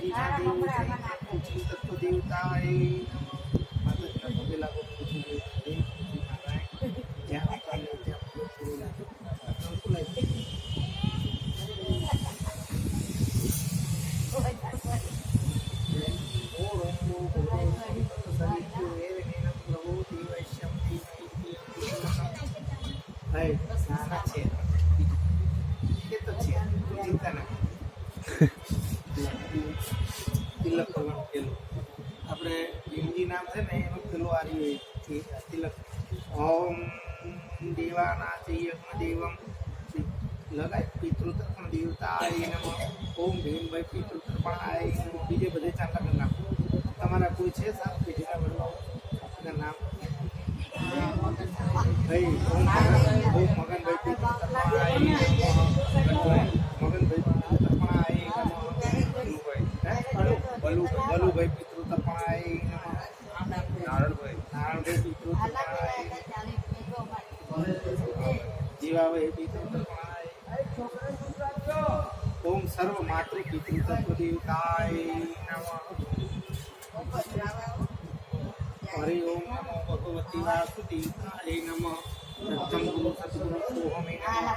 तत्व देवताय माता पगे लागो पूछी ज्યાં કાલે ત્યાં પૂરી લાગે આપણે હિન્દી નામ છે ને એનું પેલું આવ્યું તિલક ઓમ દેવાનાથયજ્ઞ દેવમ લગાય પિતૃતર્પણ દેવતાય નમઃ ઓમ ભીમભાઈ પિતૃતર્પણાય નમઃ બીજે બધે ચાંદા કરી નાખો તમારા કોઈ છે સાહેબ પેઢીના વડવાઓ નામ ભાઈ ઓમ મગનભાઈ પિતૃતર્પણાય મગનભાઈ પિતૃતર્પણાય બલુભાઈ પિતૃતર્પણાય નારાયણભાઈ પિતૃતર્પણાય જીવાભાઈ પિતૃતર્પણાય ઓમ સર્વ માતૃ પિતૃતત્વ દેવતાય નમઃ હરિ ઓમ નમો ભગવતી વાસુદેવાય નમઃ સત્યમ ગુરુ સદગુરુ સોહમે નમઃ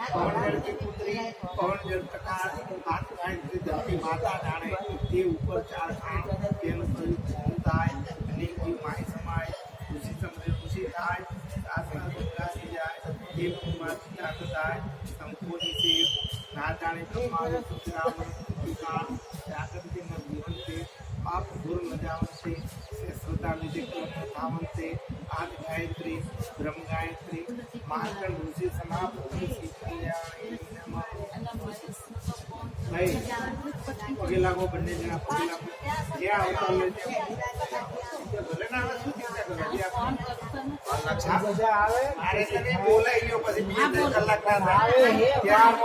પવન જળ की पुत्री पवन जल प्रकाश हाथ गायत्री धरती माता जाने તે ઉપર ચાર ખાંડ તેનું શરીર થાય અનેક જીવ માય સમાય ઋષિ સમજે ઋષિ થાય આત્મા ગંગાથી જાય તે ભૂમાથી જાગ થાય સંપૂર્ણ છે ના જાણે તમારું સુતરામ પિતા જાગૃતિ ન જીવન છે પાપ દૂર ન જાવન છે શ્રદ્ધા નિધિ ધાવન છે આદ ગાયત્રી બ્રહ્મ ગાયત્રી માર્કંડ ઋષિ સમાપ્તિ શીતળ્યાય નમઃ ભાઈ પગે લાગો બંને જણા પગે લાગો જ્યાં આવતા હોય ત્યાં ભલે ના આવે શું ચિંતા કરો આવે મારે તને બોલાઈ ગયો પછી 2 કલાક ના થાય ત્યાં